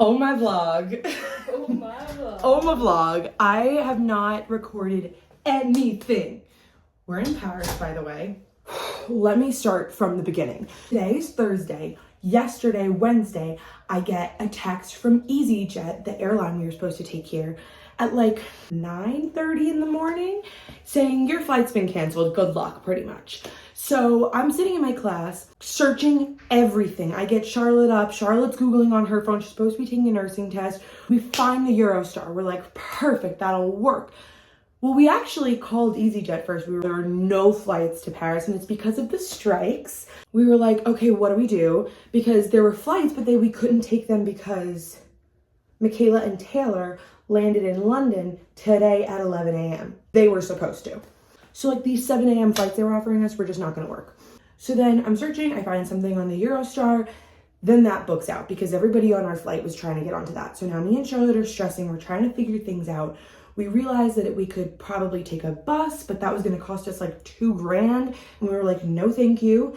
Oh my vlog. Oh my vlog. Oh my vlog. I have not recorded anything. We're in Paris, by the way. Let me start from the beginning. Today is Thursday. Yesterday, Wednesday, I get a text from EasyJet, the airline we were supposed to take here, at like 9:30 in the morning saying your flight's been canceled. Good luck, pretty much. So I'm sitting in my class searching everything. I get Charlotte up. Charlotte's Googling on her phone. She's supposed to be taking a nursing test. We find the Eurostar. We're like, perfect, that'll work. Well, we actually called EasyJet first. There were no flights to Paris, and it's because of the strikes. We were like, okay, what do we do? Because there were flights, but we couldn't take them because Michaela and Taylor landed in London today at 11 a.m. They were supposed to. So like these 7 a.m. flights they were offering us were just not gonna work. So then I'm searching, I find something on the Eurostar, then that books out because everybody on our flight was trying to get onto that. So now me and Charlotte are stressing, we're trying to figure things out. We realized that we could probably take a bus, but that was gonna cost us like $2,000. And we were like, no, thank you.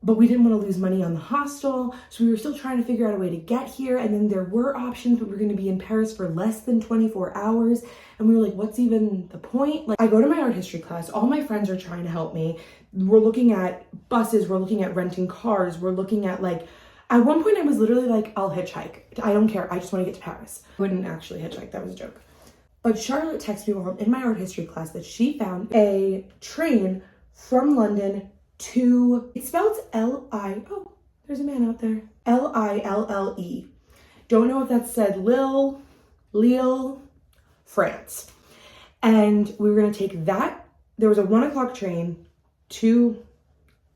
But we didn't want to lose money on the hostel. So we were still trying to figure out a way to get here. And then there were options, but we were going to be in Paris for less than 24 hours. And we were like, what's even the point? Like, I go to my art history class. All my friends are trying to help me. We're looking at buses. We're looking at renting cars. We're looking at like, at one point I was literally like, I'll hitchhike. I don't care. I just want to get to Paris. I wouldn't actually hitchhike. That was a joke. But Charlotte texted me while I'm in my art history class that she found a train from London to, it spells L-I, oh, there's a man out there. L-I-L-L-E. Don't know if that said Lille, France. And we were gonna take that. There was a 1 o'clock train to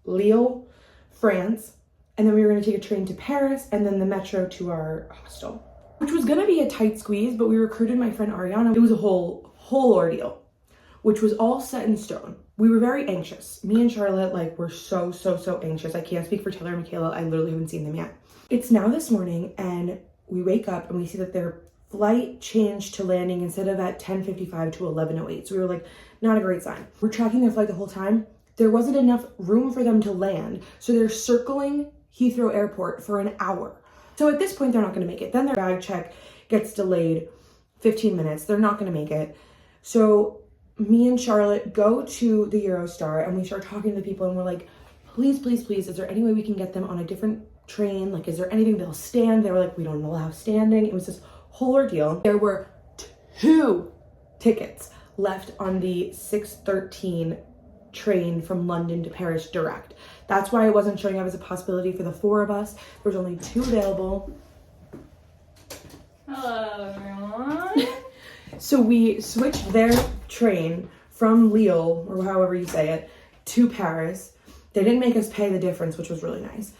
Lille, France. And then we were gonna take a train to Paris and then the metro to our hostel, which was gonna be a tight squeeze, but we recruited my friend Ariana. It was a whole ordeal, which was all set in stone. We were very anxious. Me and Charlotte, like, were so anxious. I can't speak for Taylor and Michaela. I literally haven't seen them yet. It's now this morning, and we wake up and we see that their flight changed to landing instead of at 10:55 to 11:08. So we were like, not a great sign. We're tracking their flight the whole time. There wasn't enough room for them to land. So they're circling Heathrow Airport for an hour. So at this point, they're not gonna make it. Then their bag check gets delayed 15 minutes. They're not gonna make it. So me and Charlotte go to the Eurostar and we start talking to the people and we're like, please, is there any way we can get them on a different train? Like, is there anything they'll stand? They were like, we don't allow standing. It was this whole ordeal. There were 2 tickets left on the 6:13 train from London to Paris direct. That's why it wasn't showing up as a possibility for the 4 of us. There was only 2 available. Hello, everyone. So we switched their train from Lille, or however you say it, to Paris. They didn't make us pay the difference, which was really nice.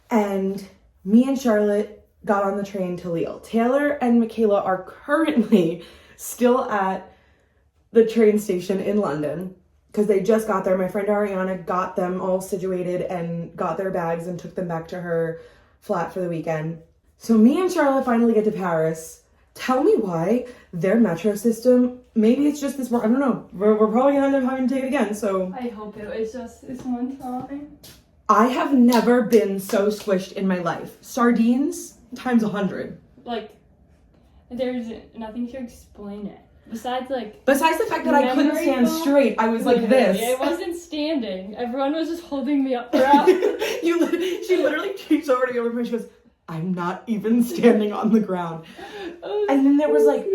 And me and Charlotte got on the train to Lille. Taylor and Michaela are currently still at the train station in London because they just got there. My friend Ariana got them all situated and got their bags and took them back to her flat for the weekend. So me and Charlotte finally get to Paris. Tell me why their metro system, maybe it's just this one, I don't know. We're probably gonna end up having to take it again, so. I hope it was just this one time. I have never been so squished in my life. Sardines times 100. Like, there's nothing to explain it. Besides the fact that I couldn't stand straight, I was like this. I wasn't standing. Everyone was just holding me up for hours. She literally keeps over to me and she goes, I'm not even standing on the ground. And then there was like,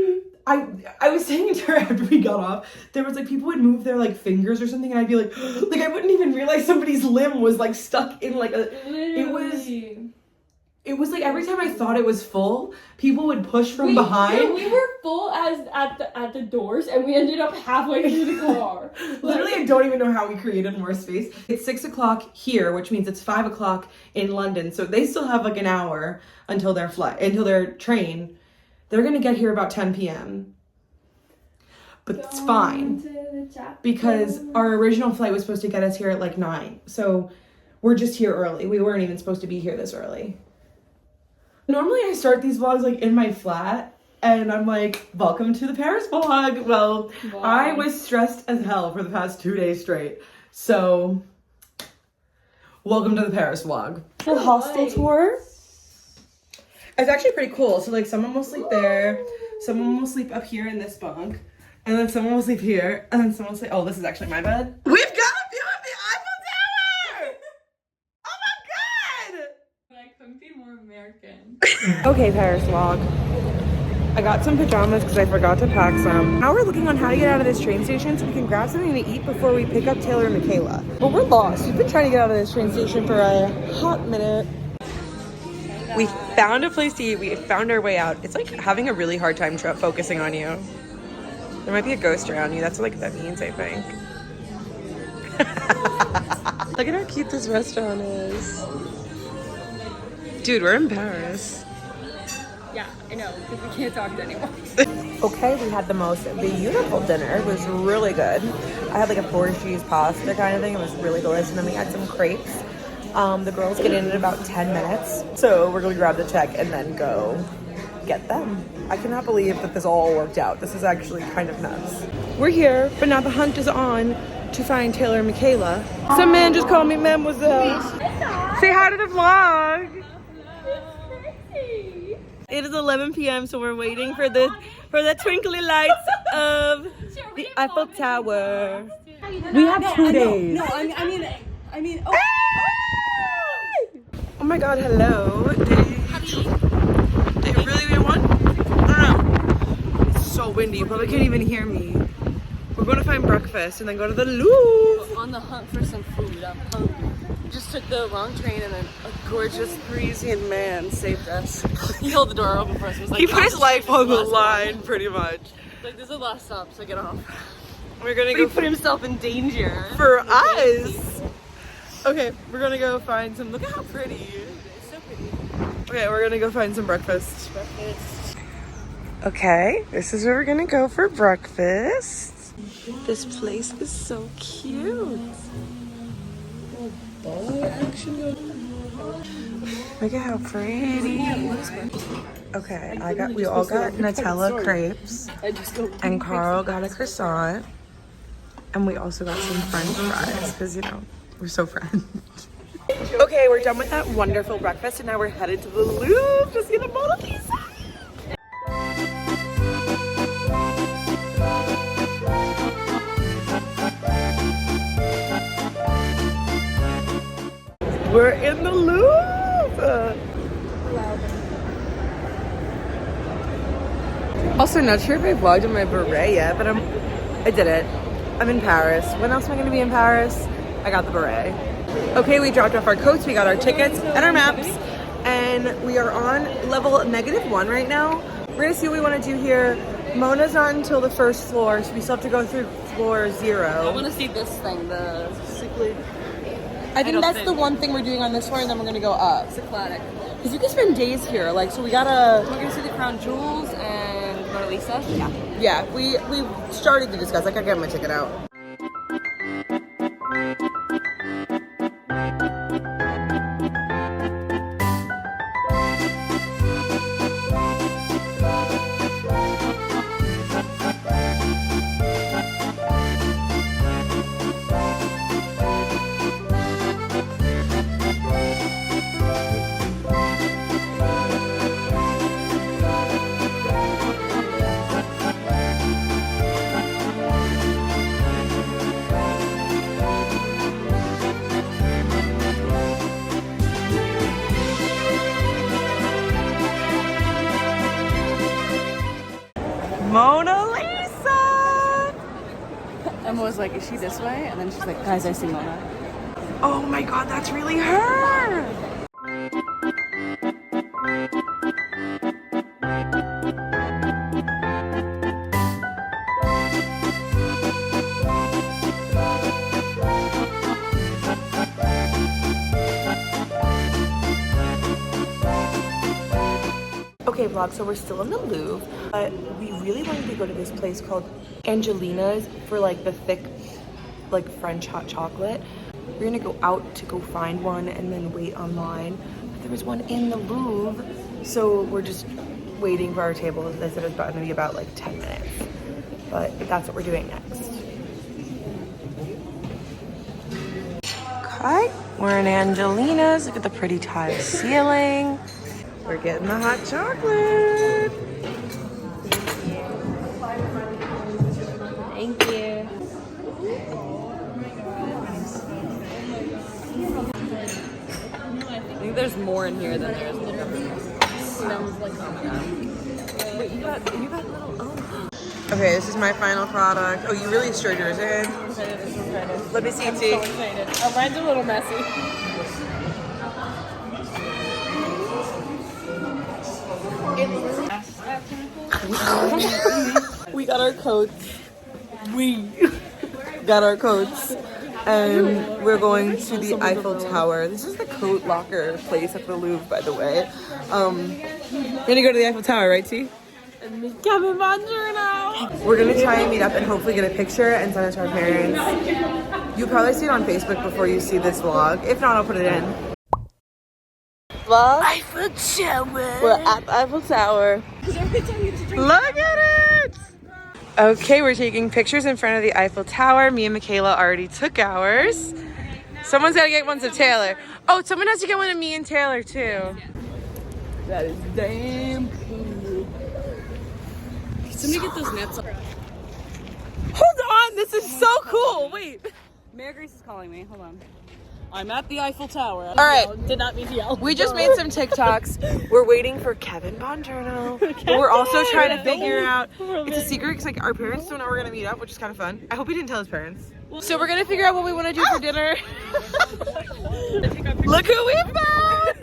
I was saying to her after we got off, there was like people would move their like fingers or something and I'd be like I wouldn't even realize somebody's limb was like stuck in like a, it was like every time I thought it was full, people would push from behind. Yeah, we were full as at the doors and we ended up halfway through the car. Literally, I don't even know how we created more space. It's 6 o'clock here, which means it's 5 o'clock in London. So they still have like an hour until their train. They're gonna get here about 10 p.m. But it's fine because our original flight was supposed to get us here at like 9. So we're just here early. We weren't even supposed to be here this early. Normally I start these vlogs like in my flat and I'm like, welcome to the Paris vlog. Well, wow. I was stressed as hell for the past 2 days straight. So welcome to the Paris vlog. The hostel tour. It's actually pretty cool. So like someone will sleep there, someone will sleep up here in this bunk, and then someone will sleep here, and then someone will sleep, oh, this is actually my bed. We've got a view of the Eiffel Tower! Oh my god! I couldn't be more American. Okay, Paris vlog. I got some pajamas because I forgot to pack some. Now we're looking on how to get out of this train station so we can grab something to eat before we pick up Taylor and Michaela. But we're lost. We've been trying to get out of this train station for a hot minute. We found a place to eat. We found our way out. It's like having a really hard time focusing on you. There might be a ghost around you. That's what that means, I think. Look at how cute this restaurant is. Dude, we're in Paris. Yeah, I know, because we can't talk to anyone. Okay, we had the most beautiful dinner. It was really good. I had like a 4-cheese pasta kind of thing. It was really delicious. And then we had some crepes. The girls get in about 10 minutes. So we're going to grab the check and then go get them. I cannot believe that this all worked out. This is actually kind of nuts. We're here, but now the hunt is on to find Taylor and Michaela. Some man just called me Mademoiselle. Say hi to the vlog. It is 11 p.m. so we're waiting for the twinkly lights of the Eiffel Tower. We have 2 days. No, I mean. Oh. Oh my God! Hello. They really won? I don't know. It's so windy. You probably can't even hear me. We're going to find breakfast and then go to the Louvre. We're on the hunt for some food. I'm hungry. Just took the wrong train and then a gorgeous Parisian man saved us. He held the door open for us. He put his life on the line, pretty much. Like, this is the last stop, so get off. We're gonna go. He put himself in danger. For us. Okay, we're gonna go find some. Look at how pretty. It's so pretty. Okay, we're gonna go find some breakfast. Okay, this is where we're gonna go for breakfast. This place is so cute. Look at how pretty. Okay, we all got Nutella crepes, and Carl got a croissant, and we also got some French fries because, you know, we're so French. Okay, we're done with that wonderful breakfast, and now we're headed to the Louvre to see the Mona Lisa. We're in the Louvre! Also, not sure if I vlogged in my beret yet, but I did it. I'm in Paris. When else am I gonna be in Paris? I got the beret. Okay, we dropped off our coats, we got our tickets and our maps, and we are on level -1 right now. We're gonna see what we wanna do here. Mona's not until the first floor, so we still have to go through floor 0. I wanna see this thing, the cyclic. I think that's the one thing we're doing on this floor, and then we're gonna go up. Cycladic. Because you can spend days here, like, so we gotta... We're gonna see the Crown Jewels and Mona Lisa. Yeah. Yeah, we started to discuss. I gotta get my ticket out. Mona Lisa! Emma was like, is she this way? And then she's like, guys, I see Mona. Oh my God, that's really her! Okay, vlog, so we're still in the Louvre, but we really wanted to go to this place called Angelina's for like the thick, like French hot chocolate. We're gonna go out to go find one and then wait online. But there was one in the Louvre, so we're just waiting for our table. They said it's gonna be about like 10 minutes, but that's what we're doing next. Okay, we're in Angelina's. Look at the pretty tile ceiling. We're getting the hot chocolate. Thank you. I think there's more in here than there is in the cup. Smells like, oh my god. Wait, you got little, oh. Okay, this is my final product. Oh, you really stirred yours in? Let me see, T. Oh, mine's a little messy. We got our coats. We got our coats. And we're going to the Eiffel Tower. This is the coat locker place at the Louvre, by the way. We're gonna go to the Eiffel Tower, right, T? And meet Kevin Bondurno. We're gonna try and meet up and hopefully get a picture and send it to our parents. You'll probably see it on Facebook before you see this vlog. If not, I'll put it in. Vlog? Eiffel Tower. We're at the Eiffel Tower. Look at it! Okay, we're taking pictures in front of the Eiffel Tower. Me and Michaela already took ours. Someone's gotta get ones of Taylor. Oh, someone has to get one of me and Taylor too. That is damn cool. Somebody get those nets up. Hold on, this is so cool. Wait. Mary Grace is calling me. Hold on. I'm at the Eiffel Tower. All right. Did not mean to yell. We just made some TikToks. We're waiting for Kevin Bondurno. But we're also trying to figure out, it's a secret because like our parents don't know we're gonna meet up, which is kind of fun. I hope he didn't tell his parents. So we're gonna figure out what we want to do for dinner. Look who we found!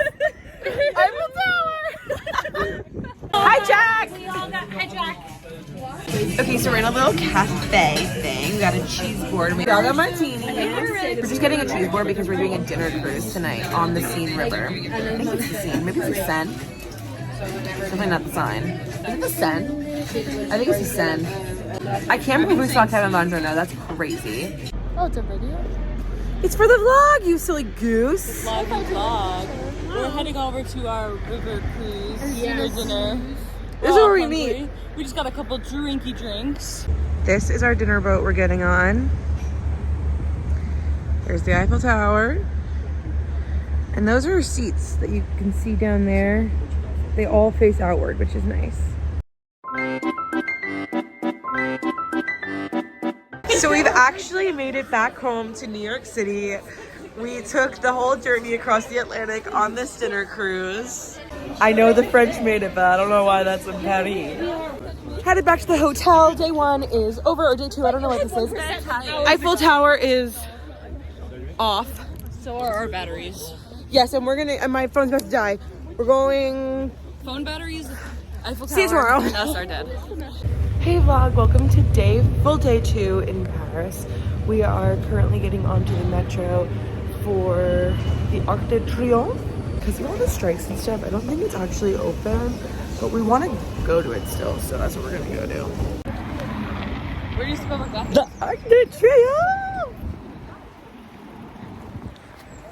Eiffel Tower! Hi, Jack! Hi, Jack. Okay, so we're in a little cafe thing. We got a cheese board. We all got martinis. We're just getting a cheese board because we're doing a dinner cruise tonight on the Seine River. I think it's the Seine. Maybe it's the Seine. Definitely not the Seine. Is it the Seine? I think it's the Seine. I can't believe we saw Kevin Bondurno. That's crazy. Oh, it's a video? It's for the vlog, you silly goose. Vlog. We're heading over to our river cruise. Dinner. This is where we meet. We just got a couple drinky drinks. This is our dinner boat we're getting on. There's the Eiffel Tower. And those are seats that you can see down there. They all face outward, which is nice. So we've actually made it back home to New York City. We took the whole journey across the Atlantic on this dinner cruise. I know the French made it, but I don't know why that's in Paris. Headed back to the hotel. Day one is over, or day two, I don't know what this is. Eiffel Tower is off. So are our batteries. Yes, and and my phone's about to die. We're going... Phone batteries, Eiffel Tower. See you tomorrow. And us are dead. Hey vlog, welcome to full day 2 in Paris. We are currently getting onto the metro for the Arc de Triomphe. Because of all the strikes and stuff, I don't think it's actually open, but we want to go to it still, so that's what we're gonna go do. Where do you spell that? The Arc de Triomphe!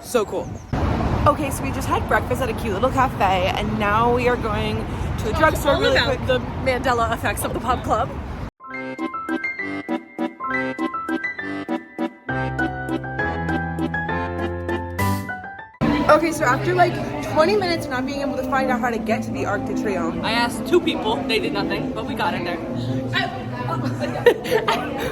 So cool. Okay, so we just had breakfast at a cute little cafe, and now we are going to a drugstore really quick. The Mandela effects of the pub club. Okay, so after like 20 minutes of not being able to find out how to get to the Arc de Triomphe. I asked 2 people, they did nothing, but we got in there.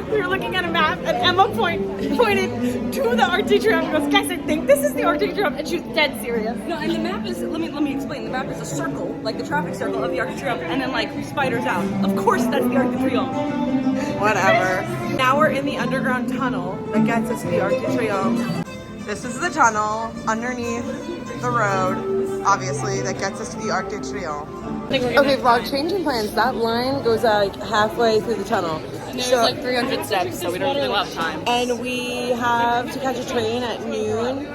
We were looking at a map and Emma pointed to the Arc de Triomphe and goes, guys, I think this is the Arc de Triomphe, and she was dead serious. No, and the map is, let me explain, the map is a circle, like the traffic circle of the Arc de Triomphe, and then like spiders out. Of course that's the Arc de Triomphe. Whatever. Now we're in the underground tunnel that gets us to the Arc de Triomphe. This is the tunnel underneath the road, obviously, that gets us to the Arc de Triomphe. Okay, vlog, changing plans. That line goes like halfway through the tunnle. And there's like 300 steps, so we don't really have time. And we have to catch a train at noon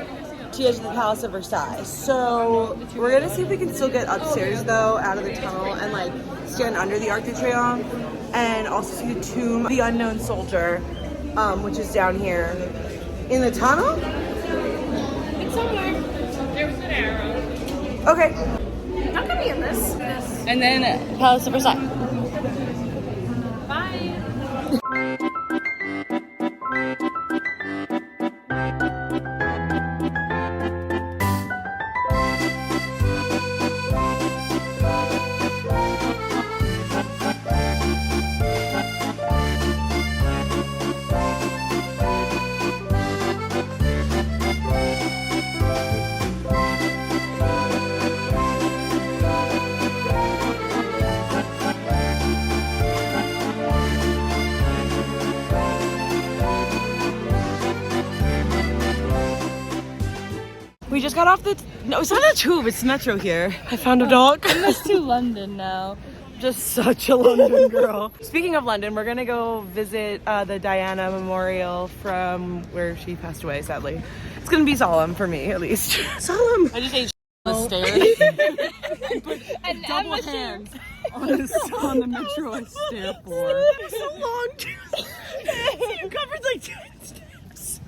to get to the Palace of Versailles. So we're gonna see if we can still get upstairs though, out of the tunnel, and like stand under the Arc de Triomphe, and also see the tomb of the unknown soldier, which is down here in the tunnel. It's somewhere. There's an arrow. Okay. Not gonna be in this. And then Palace of Versailles. Bye. just got off the, no, it's not a tube, it's metro here. I found a dog. I'm just to London now. Just such a London girl. Speaking of London, we're gonna go visit the Diana Memorial from where she passed away, sadly. It's gonna be solemn for me, at least. Solemn. I just ate The stairs. And double hands on the metro stair floor. so long. You covered like 10 steps.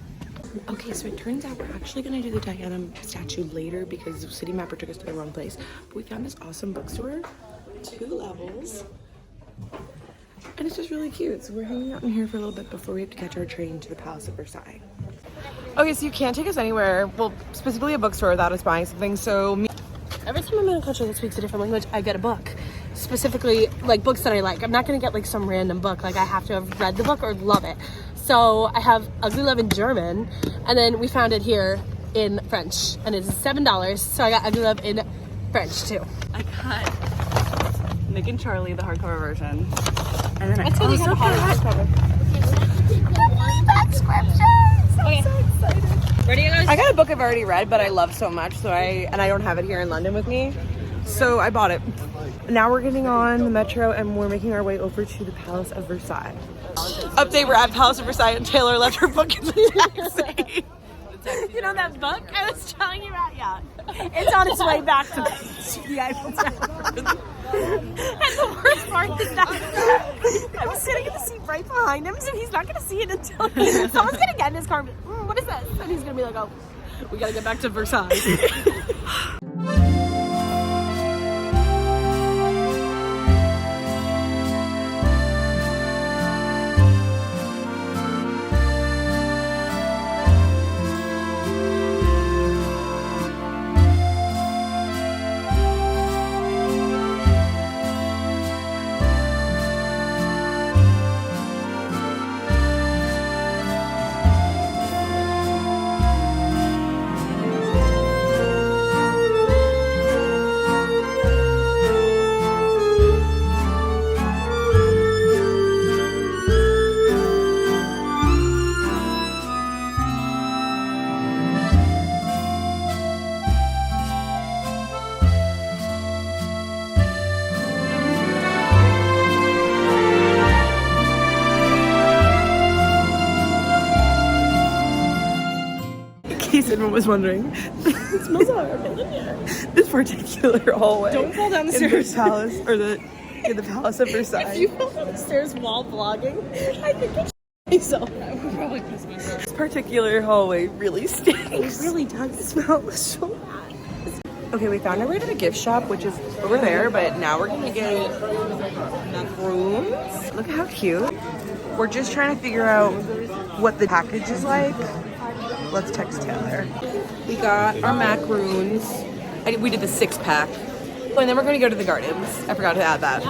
Okay, so it turns out we're actually gonna do the Diana statue later because City Mapper took us to the wrong place. But we found this awesome bookstore, 2 levels, and it's just really cute. So we're hanging out in here for a little bit before we have to catch our train to the Palace of Versailles. Okay, so you can't take us anywhere, well, specifically a bookstore, without us buying something, so Every time I'm in a country that speaks a different language, I get a book. Specifically, like, books that I like. I'm not gonna get, like, some random book. Like, I have to have read the book or love it. So I have Ugly Love in German, and then we found it here in French, and it's $7, so I got Ugly Love in French, too. I got Nick and Charlie, the hardcover version. And then I Let's also go got Ready, guys? I got a book I've already read, but I love so much, so I don't have it here in London with me, so I bought it. Now we're getting on the metro and we're making our way over to the Palace of Versailles. Update, we're at Palace of Versailles and Taylor left her book in the taxi. You know that book I was telling you about? Yeah. It's on its way back to the Eiffel Tower. And the worst part is that I was sitting in the seat right behind him, so he's not going to see it until someone's going to get in his car and be, what is this? And he's going to be like, oh, we got to get back to Versailles. Anyone was wondering, It smells horrible in here. this particular hallway. Don't fall down the in stairs. the palace or in the Palace of Versailles. If you fall down the stairs while vlogging, I think I should myself. This particular hallway really stinks. It really does smell so bad. Okay, we found our way to the gift shop, which is over there, but now we're gonna get macaroons. Look how cute. We're just trying to figure out what the package is like. Let's text Taylor. We got our macaroons. We did the 6-pack. Oh, and then we're gonna go to the gardens. I forgot to add that.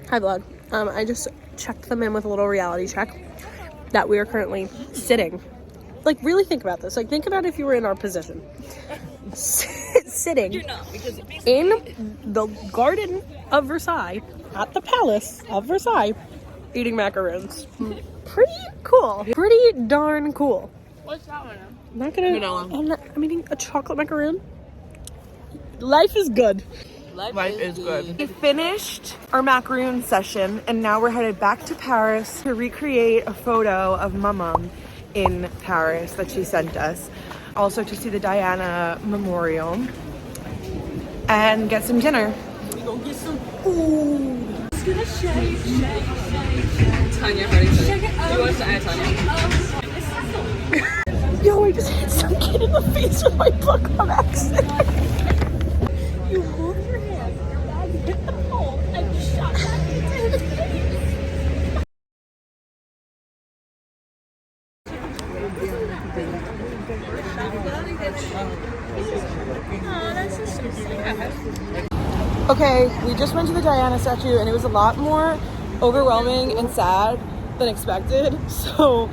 Hi vlog. I just checked them in with a little reality check that we are currently sitting. Like, really think about this. Like, think about if you were in our position. Sitting in the Garden of Versailles at the Palace of Versailles eating macaroons. Pretty cool. Pretty darn cool. What's that one? I'm not gonna. Vanilla. I'm eating a chocolate macaroon. Life is good. Life is good. We finished our macaroon session and now we're headed back to Paris to recreate a photo of Mama in Paris that she sent us. Also to see the Diana Memorial and get some dinner. We gonna get some food. It's gonna shake. Tanya, how do you say? You want us to add Tanya? Yo, I just hit some kid in the face with my book on accident. You hold your hand, your bag hit the pole, and shot back into his face. Okay, we just went to the Diana statue and it was a lot more overwhelming and sad than expected. So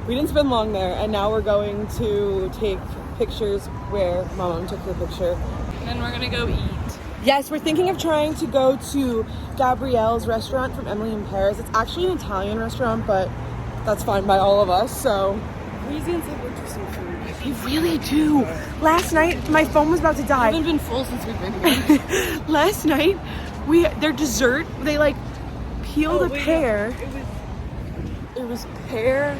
we didn't spend long there and now we're going to take pictures where Mom took her picture. And then we're gonna go eat. Yes, we're thinking of trying to go to Gabrielle's restaurant from Emily in Paris. It's actually an Italian restaurant, but that's fine by all of us, so. Parisians have interesting food. They really do. Last night, my phone was about to die. I haven't been full since we've been here. Last night, their dessert, they like peeled a pear. It was pear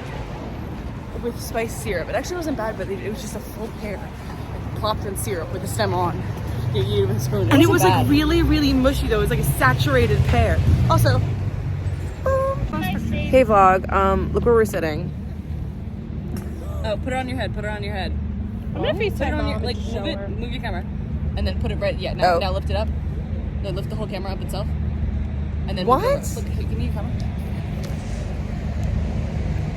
with spiced syrup. It actually wasn't bad, but it was just a full pear. Like, plopped in syrup with the stem on. You eat it with a spoon. And it was like really, really mushy though. It was like a saturated pear. Also, hey vlog, look where we're sitting. Oh, put it on your head. Put it on your head. I'm gonna FaceTime Put it on Mom your, and like, show her. move your camera. And then put it right, now lift it up. Then lift the whole camera up itself. And then What? Look, give me your camera.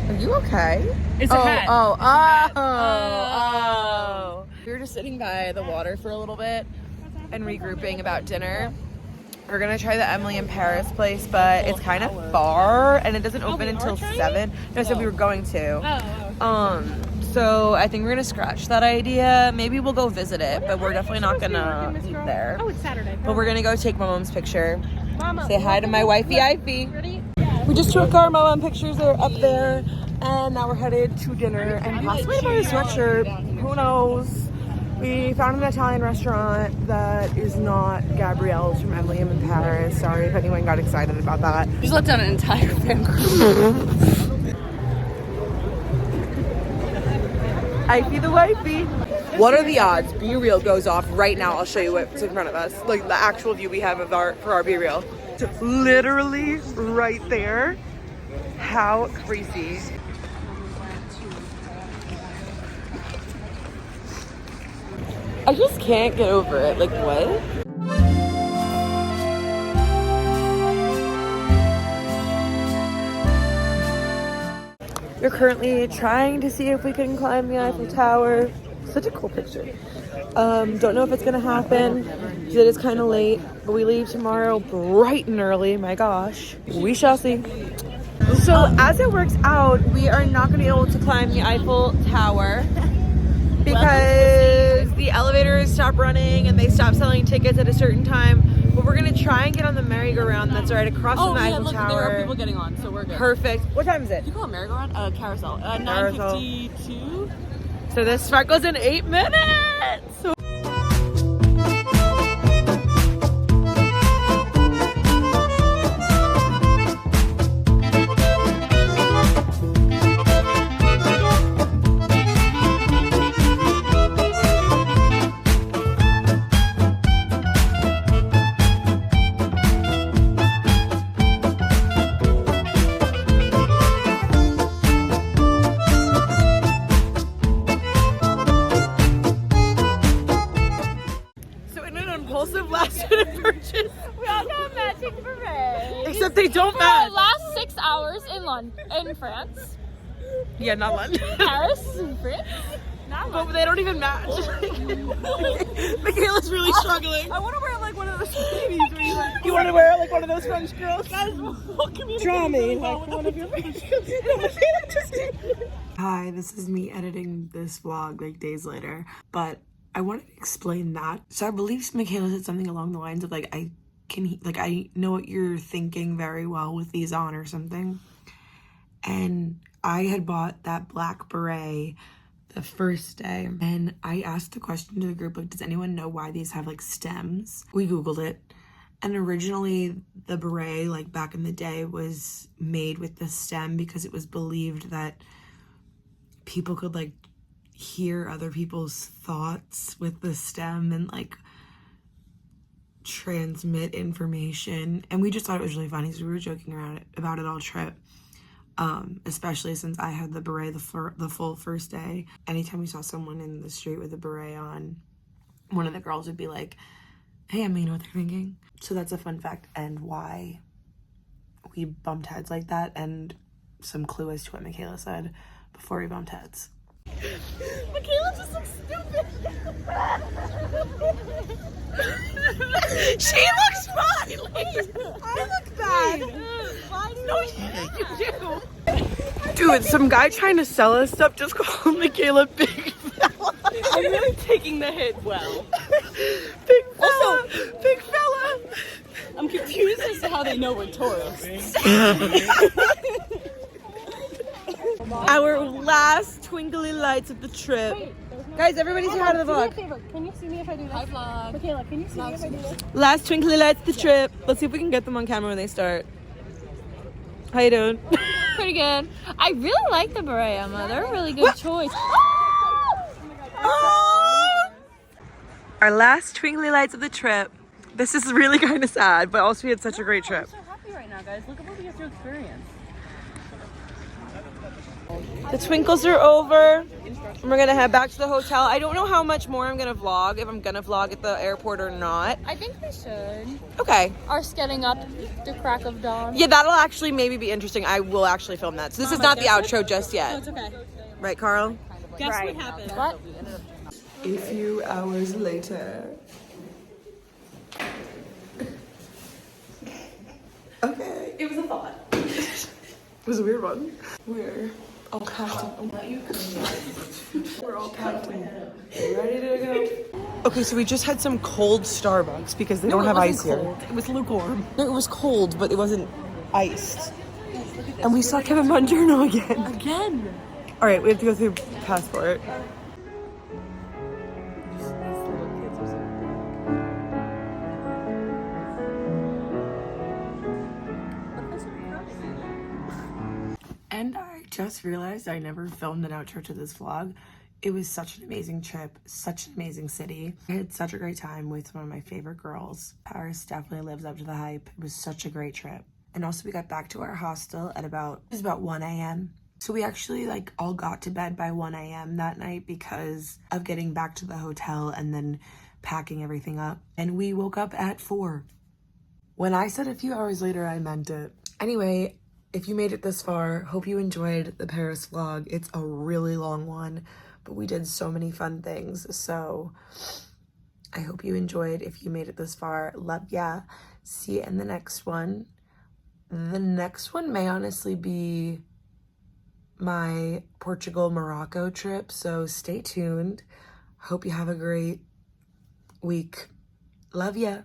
Are you okay? It's a hat. Oh. We were just sitting by the water for a little bit and regrouping about dinner. We're gonna try the Emily in Paris place, but it's kind of far and it doesn't open until 7. No, so we were going to. So I think we're gonna scratch that idea. Maybe we'll go visit it, but we're definitely not gonna eat there. Oh, it's Saturday. But we're gonna go take my mom's picture. Mama. Say hi to my wifey Ivy. Ready? We just took our mom pictures. They're up there, and now we're headed to dinner and possibly buy a sweatshirt. Who knows? We found an Italian restaurant that is not Gabrielle's from Emily in Paris. Sorry if anyone got excited about that. Just let down an entire fan group. Ivy the wifey. What are the odds Be Real goes off right now? I'll show you what's in front of us. Like the actual view we have of for our Be Real. It's literally right there. How crazy. I just can't get over it. Like what? We're currently trying to see if we can climb the Eiffel Tower. Such a cool picture. Don't know if it's gonna happen because it is kind of late, but we leave tomorrow bright and early. My gosh, we shall see. So as it works out, we are not gonna be able to climb the Eiffel Tower because the elevators stop running and they stop selling tickets at a certain time. But we're gonna try and get on the merry-go-round that's right across from the Eiffel Tower. There are people getting on, so we're good. Perfect. What time is it? Do you call it merry-go-round? Carousel. 9:52. So this start goes in 8 minutes. Last-minute purchase. We all got matching berets. Except they don't For match. our last 6 hours in France. Yeah, not London. Paris in France. Not But they don't even match. Michaela's really struggling. I want to wear like one of those babies. You want to wear like one of those French girls? Guys, what community? Draw me like one of your French girls. Hi, this is me editing this vlog like days later, but I wanted to explain that. So I believe Michaela said something along the lines of like, I know what you're thinking very well with these on or something. And I had bought that black beret the first day and I asked the question to the group, like, does anyone know why these have like stems? We Googled it. And originally the beret, like back in the day, was made with the stem because it was believed that people could like hear other people's thoughts with the stem and like transmit information. And we just thought it was really funny, so we were joking around about it all trip. Especially since I had the beret the full first day. Anytime we saw someone in the street with a beret on, one of the girls would be like, hey, Emma, you know what they're thinking? So that's a fun fact and why we bumped heads like that, and some clue as to what Michaela said before we bumped heads. Michaela just looks stupid. She looks fine. I look bad. No, you do. Dude, some guy trying to sell us stuff just called Michaela Big Fella. I'm really taking the hit well. Big fella. Big fella. I'm confused as to how they know we're tourists. Our last twinkly lights of the trip. Guys, everybody say hi to the vlog. Can you see me if I do this? Hi, vlog. Michaela, can you see me if I do this? Last twinkly lights of the trip. Let's see if we can get them on camera when they start. How you doing? Pretty good. I really like the beret, Emma. They're a really good choice. Our last twinkly lights of the trip. This is really kind of sad, but also we had such a great trip. I'm so happy right now, guys. Look at what we get to experience. The twinkles are over. And we're gonna head back to the hotel. I don't know how much more I'm gonna vlog, if I'm gonna vlog at the airport or not. I think we should. Okay. Us getting up the crack of dawn. Yeah, that'll actually maybe be interesting. I will actually film that. So this is not the outro just yet. It's okay. Right, Carl? Guess what happened? What? A few hours later. Okay. It was a thought. It was a weird one. We're all packed and we're all packed and ready to go. Okay, so we just had some cold Starbucks because they don't have ice here. It was lukewarm. No, it was cold, but it wasn't iced. And we saw Kevin Bongiorno again. Again. All right, we have to go through passport. And I just realized I never filmed an outro to this vlog. It was such an amazing trip, such an amazing city. I had such a great time with one of my favorite girls. Paris definitely lives up to the hype. It was such a great trip. And also we got back to our hostel at about 1 a.m. So we actually all got to bed by 1 a.m. that night because of getting back to the hotel and then packing everything up. And we woke up at 4. When I said a few hours later, I meant it. Anyway, if you made it this far, hope you enjoyed the Paris vlog. It's a really long one, but we did so many fun things. So I hope you enjoyed. If you made it this far, love ya. See you in the next one. The next one may honestly be my Portugal-Morocco trip, so stay tuned. Hope you have a great week. Love ya.